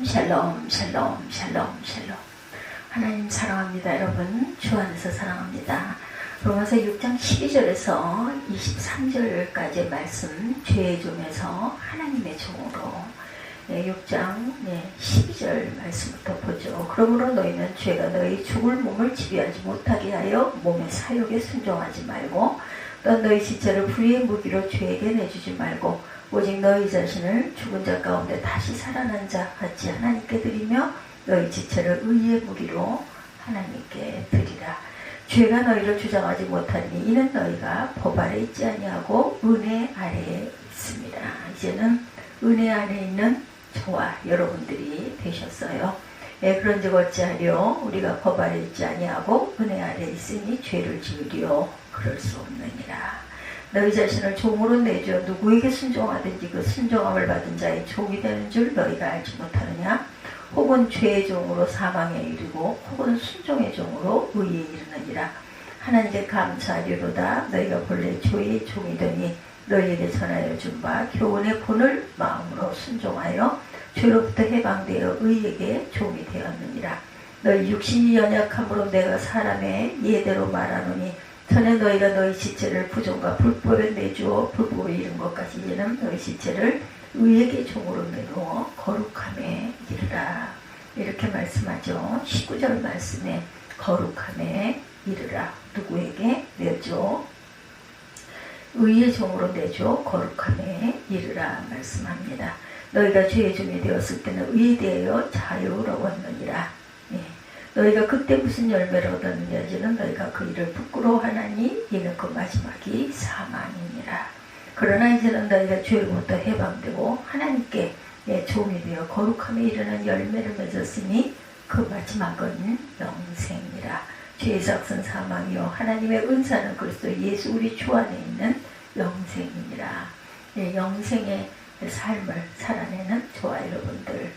샬롬 샬롬 샬롬 샬롬. 하나님 사랑합니다. 여러분 주 안에서 사랑합니다. 로마서 6장 12절에서 23절까지의 말씀, 죄의 종에서 하나님의 종으로, 6장 12절 말씀부터 보죠. 그러므로 너희는 죄가 너희 죽을 몸을 지배하지 못하게 하여 몸의 사욕에 순종하지 말고, 또 너희 지체를 불의의 무기로 죄에게 내주지 말고, 오직 너희 자신을 죽은 자 가운데 다시 살아난 자 같이 하나님께 드리며 너희 지체를 의의 무기로 하나님께 드리라. 죄가 너희를 주장하지 못하니 이는 너희가 법 아래 있지 아니하고 은혜 아래에 있습니다. 이제는 은혜 아래에 있는 저와 여러분들이 되셨어요. 그런즉 어찌하려 우리가 법 아래 있지 아니하고 은혜 아래에 있으니 죄를 지으리요 그럴 수 없느니라. 너희 자신을 종으로 내줘 누구에게 순종하든지 그 순종함을 받은 자의 종이 되는 줄 너희가 알지 못하느냐? 혹은 죄의 종으로 사망에 이르고 혹은 순종의 종으로 의에 이르느니라. 하나님께 감사하리로다. 너희가 본래 죄의 종이 되니 너희에게 전하여 준 바 교훈의 본을 마음으로 순종하여 죄로부터 해방되어 의에게 종이 되었느니라. 너희 육신이 연약함으로 내가 사람의 예대로 말하노니 전에 너희가 너희 지체를 부정과 불법에 내주어 불법에 이른 것까지 이제는 너희 지체를 의에게 종으로 내놓어 거룩함에 이르라. 이렇게 말씀하죠. 19절 말씀에 거룩함에 이르라. 누구에게 내줘? 의의 종으로 내줘 거룩함에 이르라 말씀합니다. 너희가 죄의 종이 되었을 때는 의에 대하여 자유로웠느니라. 너희가 그때 무슨 열매를 얻었느냐? 이제는 너희가 그 일을 부끄러워하나니 이는 그 마지막이 사망이니라. 그러나 이제는 너희가 죄로부터 해방되고 하나님께 종이 되어 거룩함에 이르는 열매를 맺었으니 그 마지막은 영생이라. 죄의 삭은 사망이요 하나님의 은사는 그리스도 예수 우리 주 안에 있는 영생이니라. 영생의 삶을 살아내는 저와 여러분들,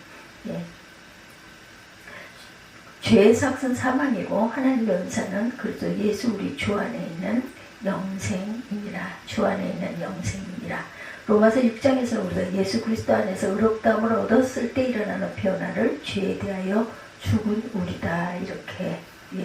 죄의 삭은 사망이고 하나님의 은사는 그리스도 예수 우리 주 안에 있는 영생이니라. 주 안에 있는 영생이니라. 로마서 6장에서 우리가 예수 그리스도 안에서 의롭다함을 얻었을 때 일어나는 변화를 죄에 대하여 죽은 우리다 이렇게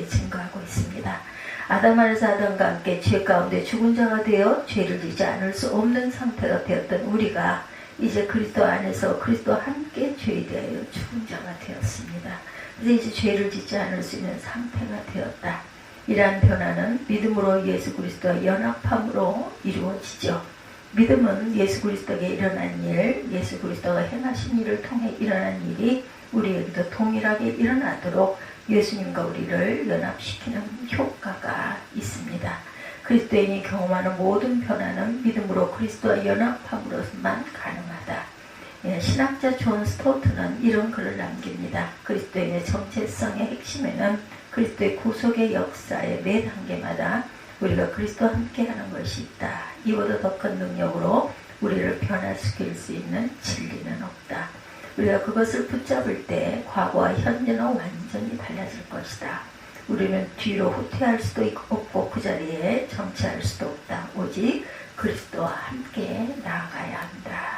증거하고 있습니다. 아담 안에서 아담과 함께 죄 가운데 죽은 자가 되어 죄를 짓지 않을 수 없는 상태가 되었던 우리가 이제 그리스도 안에서 그리스도와 함께 죄에 대하여 죽은 자가 되었습니다. 그래서 이제 죄를 짓지 않을 수 있는 상태가 되었다. 이러한 변화는 믿음으로 예수 그리스도와 연합함으로 이루어지죠. 믿음은 예수 그리스도에게 일어난 일, 예수 그리스도가 행하신 일을 통해 일어난 일이 우리에게도 동일하게 일어나도록 예수님과 우리를 연합시키는 효과가 있습니다. 그리스도인이 경험하는 모든 변화는 믿음으로 그리스도와 연합함으로만 가능하다. 신학자 존 스토트는 이런 글을 남깁니다. 그리스도인의 정체성의 핵심에는 그리스도의 구속의 역사의 매 단계마다 우리가 그리스도와 함께하는 것이 있다. 이보다 더 큰 능력으로 우리를 변화시킬 수 있는 진리는 없다. 우리가 그것을 붙잡을 때 과거와 현재는 완전히 달라질 것이다. 우리는 뒤로 후퇴할 수도 없고 그 자리에 정치할 수도 없다. 오직 그리스도와 함께 나아가야 한다.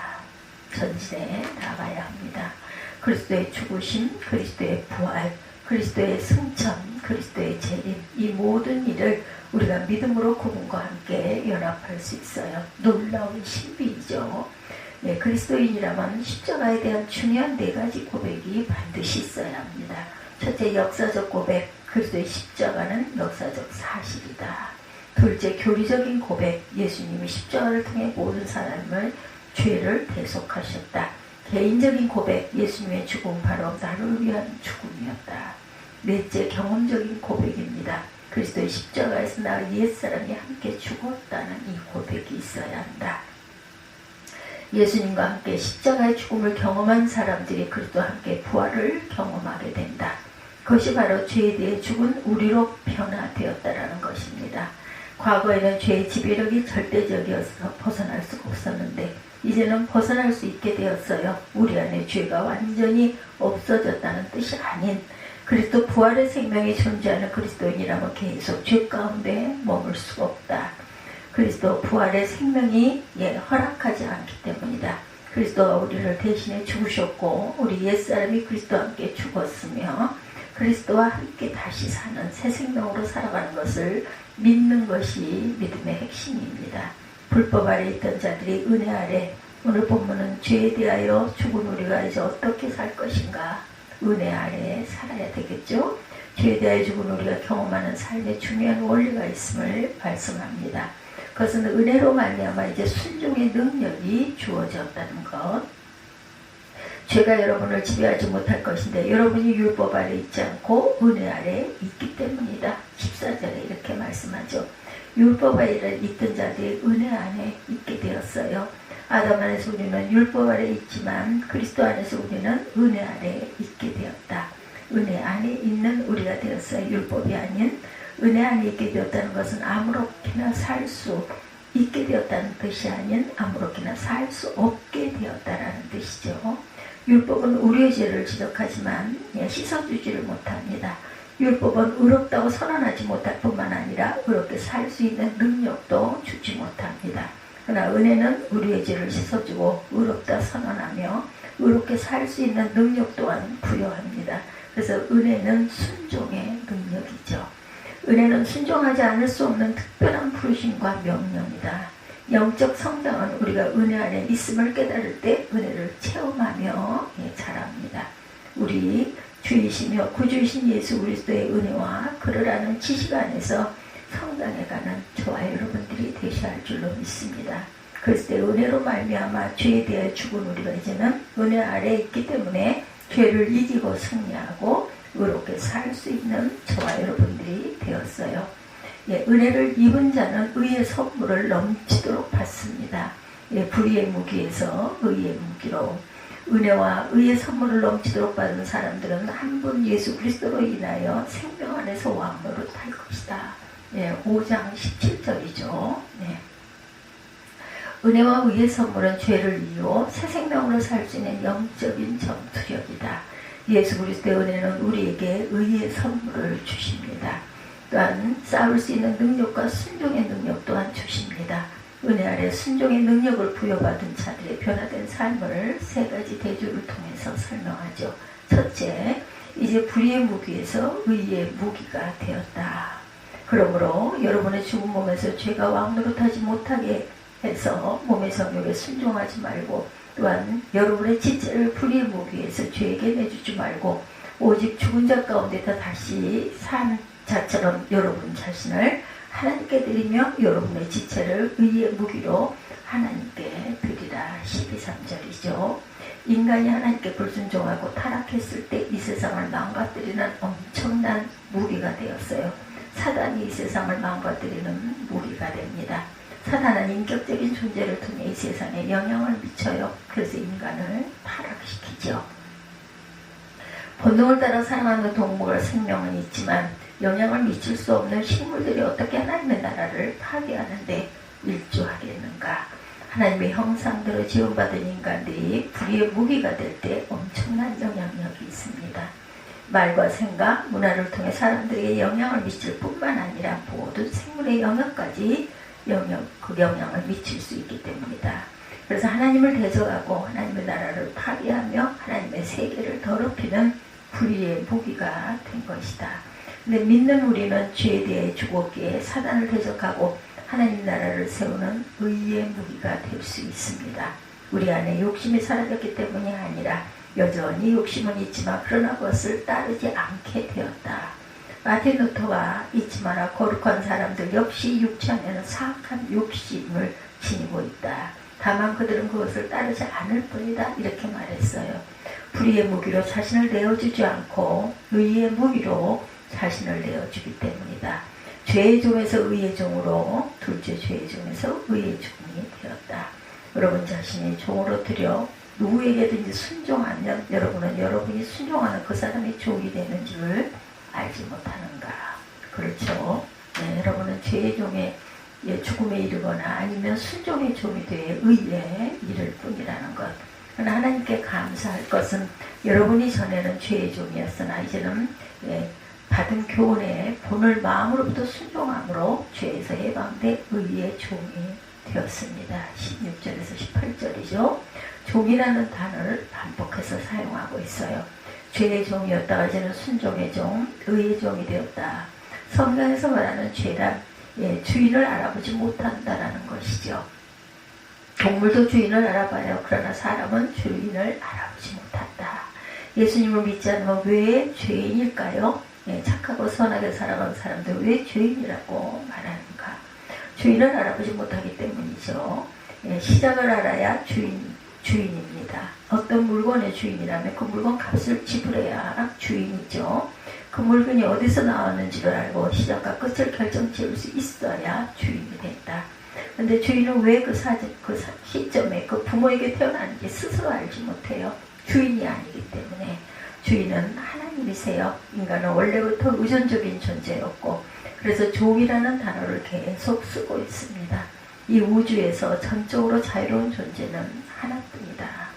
전진에 나가야 합니다. 그리스도의 죽으심, 그리스도의 부활, 그리스도의 승천, 그리스도의 재림, 이 모든 일을 우리가 믿음으로 그분과 함께 연합할 수 있어요. 놀라운 신비이죠. 그리스도인이라면 십자가에 대한 중요한 4가지 고백이 반드시 있어야 합니다. 첫째, 역사적 고백, 그리스도의 십자가는 역사적 사실이다. 둘째, 교리적인 고백, 예수님이 십자가를 통해 모든 사람을 죄를 대속하셨다. 개인적인 고백, 예수님의 죽음 바로 나를 위한 죽음이었다. 넷째, 경험적인 고백입니다. 그리스도의 십자가에서 나와 옛사람이 함께 죽었다는 이 고백이 있어야 한다. 예수님과 함께 십자가의 죽음을 경험한 사람들이 그리스도와 함께 부활을 경험하게 된다. 그것이 바로 죄에 대해 죽은 우리로 변화되었다라는 것입니다. 과거에는 죄의 지배력이 절대적이어서 벗어날 수가 없었는데 이제는 벗어날 수 있게 되었어요. 우리 안에 죄가 완전히 없어졌다는 뜻이 아닌 그리스도 부활의 생명이 존재하는 그리스도인이라면 계속 죄 가운데 머물 수가 없다. 그리스도 부활의 생명이 허락하지 않기 때문이다. 그리스도가 우리를 대신해 죽으셨고 우리 옛사람이 그리스도와 함께 죽었으며 그리스도와 함께 다시 사는 새 생명으로 살아가는 것을 믿는 것이 믿음의 핵심입니다. 불법 아래 있던 자들이 은혜 아래, 오늘 본문은 죄에 대하여 죽은 우리가 이제 어떻게 살 것인가, 은혜 아래 살아야 되겠죠. 죄에 대하여 죽은 우리가 경험하는 삶에 중요한 원리가 있음을 말씀합니다. 그것은 은혜로 말미암아 이제 순종의 능력이 주어졌다는 것. 죄가 여러분을 지배하지 못할 것인데 여러분이 율법 아래 있지 않고 은혜 아래 있기 때문이다. 14절에 이렇게 말씀하죠. 율법 아래 있던 자들이 은혜 안에 있게 되었어요. 아담 안에서 우리는 율법 아래 있지만 그리스도 안에서 우리는 은혜 아래 있게 되었다. 은혜 안에 있는 우리가 되었어요. 율법이 아닌 은혜 안에 있게 되었다는 것은 아무렇게나 살 수 있게 되었다는 뜻이 아닌 아무렇게나 살 수 없게 되었다라는 뜻이죠. 율법은 우리의 죄를 지적하지만 씻어주지를 못합니다. 율법은 의롭다고 선언하지 못할 뿐만 아니라 의롭게 살 수 있는 능력도 주지 못합니다. 그러나 은혜는 우리의 죄를 씻어주고 의롭다 선언하며 의롭게 살 수 있는 능력 또한 부여합니다. 그래서 은혜는 순종의 능력이죠. 은혜는 순종하지 않을 수 없는 특별한 부르심과 명령이다. 영적 성장은 우리가 은혜 안에 있음을 깨달을 때 은혜를 체험하며 자랍니다. 우리 주이시며 구주이신 예수 그리스도의 은혜와 그를 아는 지식 안에서 성장해가는 저와 여러분들이 되셔야 할 줄로 믿습니다. 그리스도의 은혜로 말미암아 죄에 대해 죽은 우리가 이제는 은혜 아래에 있기 때문에 죄를 이기고 승리하고 의롭게 살 수 있는 저와 여러분들이 되었어요. 은혜를 입은 자는 의의 선물을 넘치도록 받습니다. 불의의 무기에서 의의 무기로 은혜와 의의 선물을 넘치도록 받은 사람들은 한 분 예수 그리스도로 인하여 생명 안에서 왕노릇 할 것이다. 5장 17절이죠. 은혜와 의의 선물은 죄를 이기고 새 생명으로 살 수 있는 영적인 전투력이다. 예수 그리스도의 은혜는 우리에게 의의 선물을 주십니다. 또한 싸울 수 있는 능력과 순종의 능력 또한 주십니다. 은혜 아래 순종의 능력을 부여받은 자들의 변화된 삶을 세 가지 대조를 통해서 설명하죠. 첫째, 이제 불의의 무기에서 의의 무기가 되었다. 그러므로 여러분의 죽은 몸에서 죄가 왕노릇하지 못하게 해서 몸의 성욕에 순종하지 말고 또한 여러분의 지체를 불의의 무기에서 죄에게 내주지 말고 오직 죽은 자 가운데서 다시 산 자처럼 여러분 자신을 하나님께 드리며 여러분의 지체를 의의 무기로 하나님께 드리라. 12~13절이죠. 인간이 하나님께 불순종하고 타락했을 때 이 세상을 망가뜨리는 엄청난 무기가 되었어요. 사단이 이 세상을 망가뜨리는 무기가 됩니다. 사단은 인격적인 존재를 통해 이 세상에 영향을 미쳐요. 그래서 인간을 타락시키죠. 본능을 따라 사랑하는 동물의 생명은 있지만 영향을 미칠 수 없는 식물들이 어떻게 하나님의 나라를 파괴하는데 일조하겠는가. 하나님의 형상대로 지원받은 인간들이 불의의 무기가 될 때 엄청난 영향력이 있습니다. 말과 생각, 문화를 통해 사람들에게 영향을 미칠 뿐만 아니라 모든 생물의 영역까지 그 영향을 미칠 수 있기 때문이다. 그래서 하나님을 대적하고 하나님의 나라를 파괴하며 하나님의 세계를 더럽히는 불의의 무기가 된 것이다. 근데 믿는 우리는 죄에 대해 죽었기에 사단을 대적하고 하나님 나라를 세우는 의의 무기가 될 수 있습니다. 우리 안에 욕심이 사라졌기 때문이 아니라 여전히 욕심은 있지만 그러나 그것을 따르지 않게 되었다. 마틴 루터가 잊지 마라. 거룩한 사람들 역시 육체 안에는 사악한 욕심을 지니고 있다. 다만 그들은 그것을 따르지 않을 뿐이다. 이렇게 말했어요. 불의의 무기로 자신을 내어주지 않고 의의 무기로 자신을 내어주기 때문이다. 죄의 종에서 의의 종으로, 둘째 죄의 종에서 의의 종이 되었다. 여러분 자신이 종으로 들여 누구에게든지 순종하면 여러분은 여러분이 순종하는 그 사람이 종이 되는 줄 알지 못하는가. 그렇죠. 여러분은 죄의 종의 죽음에 이르거나 아니면 순종의 종이 되어 의에 이를 뿐이라는 것. 그러나 하나님께 감사할 것은 여러분이 전에는 죄의 종이었으나 이제는 받은 교훈에 본을 마음으로부터 순종함으로 죄에서 해방돼 의의 종이 되었습니다. 16절에서 18절이죠. 종이라는 단어를 반복해서 사용하고 있어요. 죄의 종이었다가 이제는 순종의 종, 의의 종이 되었다. 성경에서 말하는 죄란 주인을 알아보지 못한다라는 것이죠. 동물도 주인을 알아봐요. 그러나 사람은 주인을 알아보지 못한다. 예수님을 믿지 않으면 왜 죄인일까요? 착하고 선하게 살아가는 사람들 왜 죄인이라고 말하는가? 주인을 알아보지 못하기 때문이죠. 시작을 알아야 주인입니다. 어떤 물건의 주인이라면 그 물건 값을 지불해야 주인이죠. 그 물건이 어디서 나왔는지를 알고 시작과 끝을 결정지을 수 있어야 주인이 된다. 근데 주인은 왜 그 시점에 그 부모에게 태어났는지 스스로 알지 못해요. 주인이 아니기 때문에. 주인은 하나님이세요. 인간은 원래부터 의존적인 존재였고 그래서 종이라는 단어를 계속 쓰고 있습니다. 이 우주에서 전적으로 자유로운 존재는 하나뿐이다.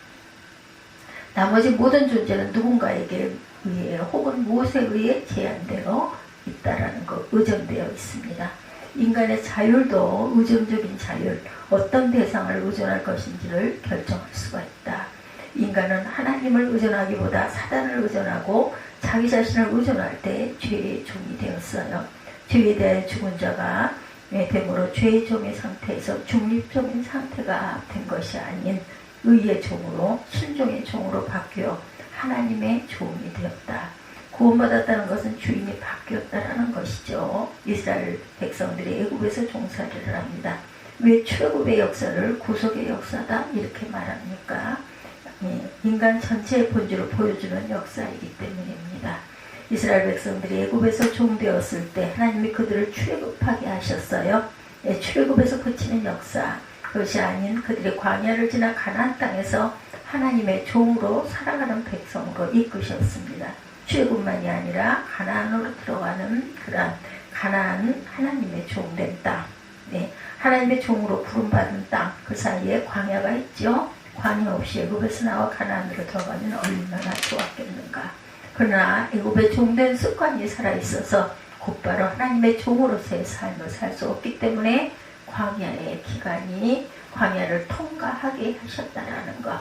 나머지 모든 존재는 누군가에게 의해 혹은 무엇에 의해 제한되어 있다라는 것, 의존되어 있습니다. 인간의 자율도 의존적인 자율, 어떤 대상을 의존할 것인지를 결정할 수가 있다. 인간은 하나님을 의존하기보다 사단을 의존하고 자기 자신을 의존할 때 죄의 종이 되었어요. 죄에 대해 죽은 자가 되므로 죄의 종의 상태에서 중립적인 상태가 된 것이 아닌 의의 종으로 순종의 종으로 바뀌어 하나님의 종이 되었다. 구원받았다는 것은 주인이 바뀌었다라는 것이죠. 이스라엘 백성들이 애굽에서 종살이를 합니다. 왜 출애굽의 역사를 구속의 역사다 이렇게 말합니까? 인간 전체의 본질을 보여주는 역사이기 때문입니다. 이스라엘 백성들이 애굽에서 종되었을 때 하나님이 그들을 출애굽하게 하셨어요. 출애굽에서 그치는 역사, 그것이 아닌 그들이 광야를 지나 가나안 땅에서 하나님의 종으로 살아가는 백성으로 이끄셨습니다. 출애굽만이 아니라 가나안으로 들어가는 그런 가나안 하나님의 종된 땅, 하나님의 종으로 부름받은 땅, 그 사이에 광야가 있죠. 광야 없이 애굽에서 나와 가나안으로 들어가면 얼마나 좋았겠는가. 그러나 애굽의 종된 습관이 살아있어서 곧바로 하나님의 종으로서의 삶을 살 수 없기 때문에 광야의 기간이 광야를 통과하게 하셨다라는 것.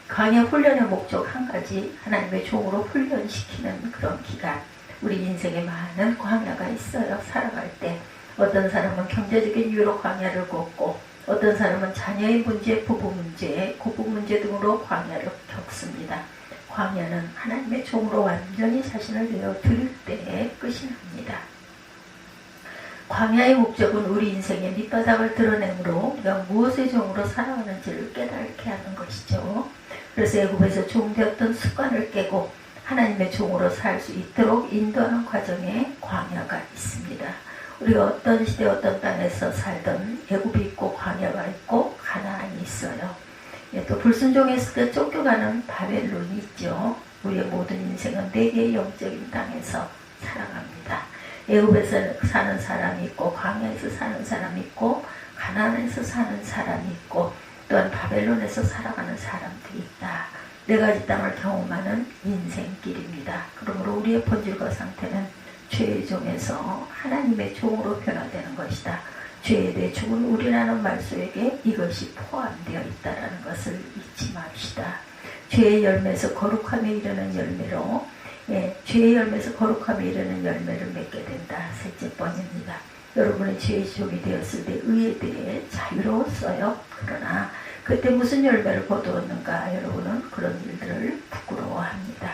광야 훈련의 목적 한 가지, 하나님의 종으로 훈련시키는 그런 기간. 우리 인생에 많은 광야가 있어요. 살아갈 때 어떤 사람은 경제적인 이유로 광야를 걷고 어떤 사람은 자녀의 문제, 부부 문제, 고부 문제 등으로 광야를 겪습니다. 광야는 하나님의 종으로 완전히 자신을 내어드릴 때에 끝이 납니다. 광야의 목적은 우리 인생의 밑바닥을 드러내므로 우리가 무엇의 종으로 살아가는지를 깨닫게 하는 것이죠. 그래서 애굽에서 종되었던 습관을 깨고 하나님의 종으로 살 수 있도록 인도하는 과정에 광야가 있습니다. 우리가 어떤 시대 어떤 땅에서 살던 애굽이 있고 광야가 있고 가나안이 있어요. 또 불순종했을 때 쫓겨가는 바벨론이 있죠. 우리의 모든 인생은 네 개의 영적인 땅에서 살아갑니다. 애굽에서 사는 사람이 있고 광야에서 사는 사람이 있고 가나안에서 사는 사람이 있고 또한 바벨론에서 살아가는 사람들이 있다. 네 가지 땅을 경험하는 인생길입니다. 그러므로 우리의 본질과 상태는 죄의 종에서 하나님의 종으로 변화되는 것이다. 죄에 대해 죽은 우리라는 말 속에 이것이 포함되어 있다는 것을 잊지 맙시다. 죄의 열매에서 거룩함에 이르는 열매로 죄의 열매에서 거룩함에 이르는 열매를 맺게 된다. 셋째 번입니다. 여러분의 죄의 종이 되었을 때 의에 대해 자유로웠어요. 그러나 그때 무슨 열매를 거두었는가? 여러분은 그런 일들을 부끄러워합니다.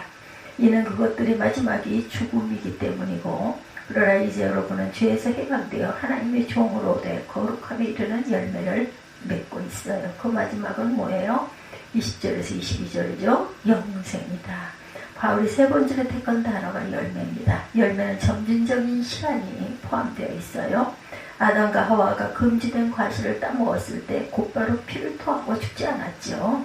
이는 그것들이 마지막이 죽음이기 때문이고 그러나 이제 여러분은 죄에서 해방되어 하나님의 종으로 돼 거룩함에 이르는 열매를 맺고 있어요. 그 마지막은 뭐예요? 20절에서 22절이죠. 영생이다. 바울이 세 번째로 택한 단어가 열매입니다. 열매는 점진적인 시간이 포함되어 있어요. 아담과 하와가 금지된 과실을 따먹었을 때 곧바로 피를 토하고 죽지 않았죠.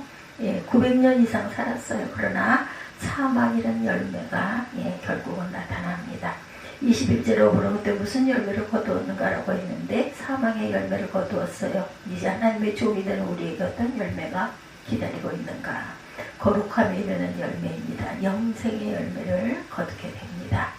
900년 이상 살았어요. 그러나 사망이라는 열매가 결국은 나타납니다. 21절로 보면 그때 무슨 열매를 거두었는가라고 했는데 사망의 열매를 거두었어요. 이제 하나님의 종이 되는 우리에게 어떤 열매가 기다리고 있는가? 거룩함에 이르는 열매입니다. 영생의 열매를 거두게 됩니다.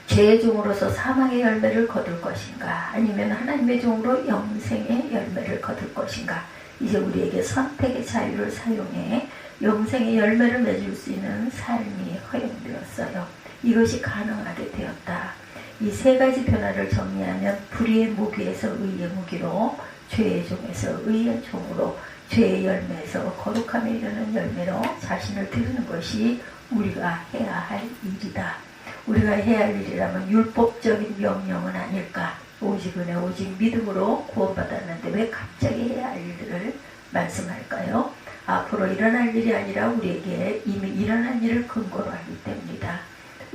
죄의 종으로서 사망의 열매를 거둘 것인가? 아니면 하나님의 종으로 영생의 열매를 거둘 것인가? 이제 우리에게 선택의 자유를 사용해 영생의 열매를 맺을 수 있는 삶이 허용되었어요. 이것이 가능하게 되었다. 이 세 가지 변화를 정리하면 불의의 무기에서 의의 무기로, 죄의 종에서 의의 종으로, 죄의 열매에서 거룩함에 이르는 열매로 자신을 드리는 것이 우리가 해야 할 일이다. 우리가 해야 할 일이라면 율법적인 명령은 아닐까? 오직 은혜, 오직 믿음으로 구원받았는데 왜 갑자기 해야 할 일을 말씀할까요? 앞으로 일어날 일이 아니라 우리에게 이미 일어난 일을 근거로 하기 때문이다.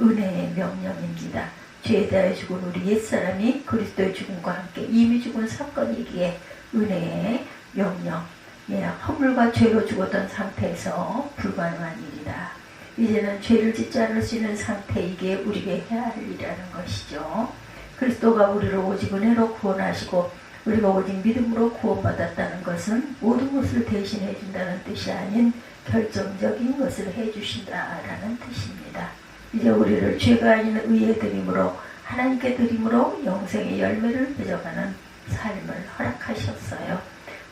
은혜의 명령입니다. 죄에 대하여 죽은 우리 옛사람이 그리스도의 죽음과 함께 이미 죽은 사건이기에 은혜의 명령, 허물과 죄로 죽었던 상태에서 불가능한 일이다. 이제는 죄를 짓지 않을 수 있는 상태이기에 우리에게 해야 할 일이라는 것이죠. 그리스도가 우리를 오직 은혜로 구원하시고 우리가 오직 믿음으로 구원받았다는 것은 모든 것을 대신해 준다는 뜻이 아닌 결정적인 것을 해주신다라는 뜻입니다. 이제 우리를 죄가 아닌 의에 드림으로, 하나님께 드림으로 영생의 열매를 맺어가는 삶을 허락하셨어요.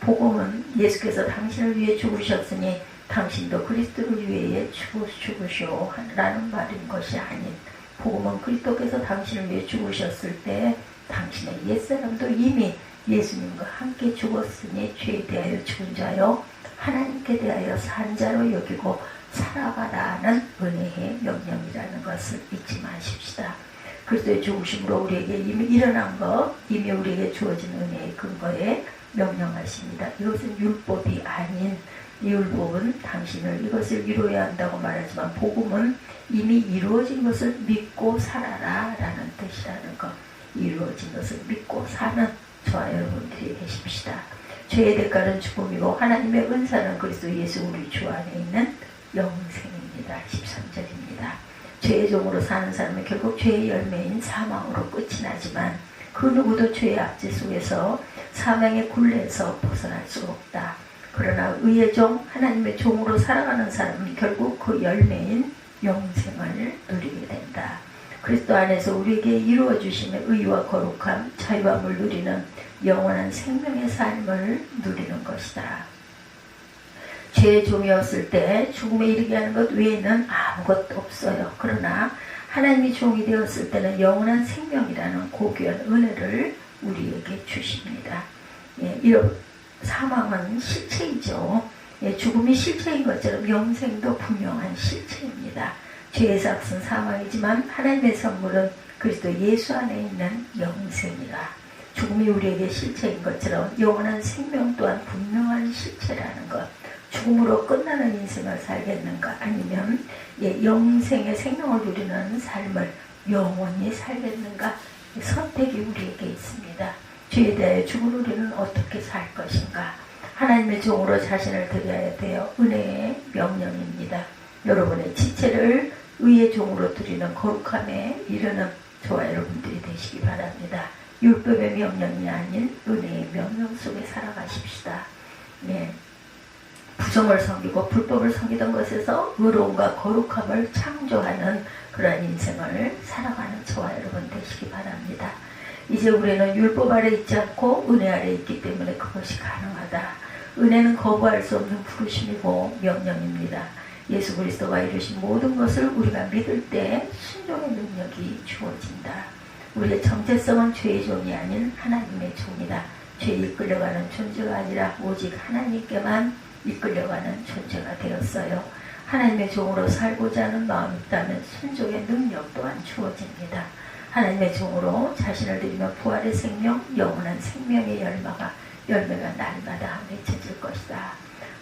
복음은 예수께서 당신을 위해 죽으셨으니 당신도 그리스도를 위해 죽으시오라는 말인 것이 아닌, 복음은 그리스도께서 당신을 위해 죽으셨을 때 당신의 옛사람도 이미 예수님과 함께 죽었으니 죄에 대하여 죽은 자요 하나님께 대하여 산 자로 여기고 살아가라는 은혜의 명령이라는 것을 잊지 마십시다. 그리스도의 죽으심으로 우리에게 이미 일어난 것, 이미 우리에게 주어진 은혜의 근거에 명령하십니다. 이것은 율법이 아닌, 율법은 당신을 이것을 이루어야 한다고 말하지만 복음은 이미 이루어진 것을 믿고 살아라 라는 뜻이라는 것. 이루어진 것을 믿고 사는 저와 여러분들이 되십시다. 죄의 대가는 죽음이고 하나님의 은사는 그리스도 예수 우리 주 안에 있는 영생입니다. 13절입니다. 죄의 종으로 사는 사람은 결국 죄의 열매인 사망으로 끝이 나지만 그 누구도 죄의 압제 속에서 사망의 굴레에서 벗어날 수 없다. 그러나 의의 종, 하나님의 종으로 살아가는 사람은 결국 그 열매인 영생을 누리게 된다. 그리스도 안에서 우리에게 이루어 주심의 의와 거룩함, 자유함을 누리는 영원한 생명의 삶을 누리는 것이다. 죄의 종이었을 때 죽음에 이르게 하는 것 외에는 아무것도 없어요. 그러나 하나님이 종이 되었을 때는 영원한 생명이라는 고귀한 은혜를 우리에게 주십니다. 이런 사망은 실체이죠. 죽음이 실체인 것처럼 영생도 분명한 실체입니다. 죄의 삭은 사망이지만 하나님의 선물은 그리스도 예수 안에 있는 영생이라. 죽음이 우리에게 실체인 것처럼 영원한 생명 또한 분명한 실체라는 것. 죽음으로 끝나는 인생을 살겠는가, 아니면 영생의 생명을 누리는 삶을 영원히 살겠는가, 선택이 우리에게 있습니다. 죄에 대하여 죽은 우리는 어떻게 살 것인가. 하나님의 종으로 자신을 드려야 돼요. 은혜의 명령입니다. 여러분의 지체를 의의 종으로 드리는 거룩함에 이르는 저와 여러분들이 되시기 바랍니다. 율법의 명령이 아닌 은혜의 명령 속에 살아가십시다. 부정을 섬기고 불법을 섬기던 것에서 의로움과 거룩함을 창조하는 그러한 인생을 살아가는 저와 여러분 되시기 바랍니다. 이제 우리는 율법 아래 있지 않고 은혜 아래 있기 때문에 그것이 가능하다. 은혜는 거부할 수 없는 부르심이고 명령입니다. 예수 그리스도가 이루신 모든 것을 우리가 믿을 때 순종의 능력이 주어진다. 우리의 정체성은 죄의 종이 아닌 하나님의 종이다. 죄에 이끌려가는 존재가 아니라 오직 하나님께만 이끌려가는 존재가 되었어요. 하나님의 종으로 살고자 하는 마음이 있다면 순종의 능력 또한 주어집니다. 하나님의 종으로 자신을 드리며 부활의 생명, 영원한 생명의 열매가 날마다 맺혀질 것이다.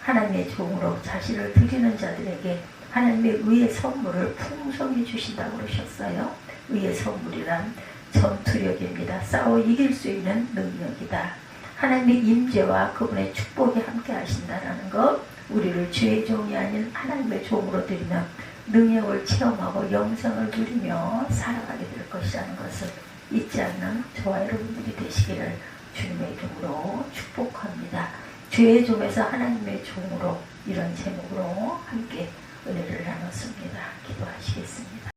하나님의 종으로 자신을 드리는 자들에게 하나님의 의의 선물을 풍성히 주신다고 그러셨어요. 의의 선물이란 전투력입니다. 싸워 이길 수 있는 능력이다. 하나님의 임재와 그분의 축복이 함께 하신다는 것, 우리를 죄의 종이 아닌 하나님의 종으로 드리면 능력을 체험하고 영생을 누리며 살아가게 될 것이라는 것을 잊지 않는 저와 여러분들이 되시기를 주님의 이름으로 축복합니다. 죄의 종에서 하나님의 종으로, 이런 제목으로 함께 은혜를 나눴습니다. 기도하시겠습니다.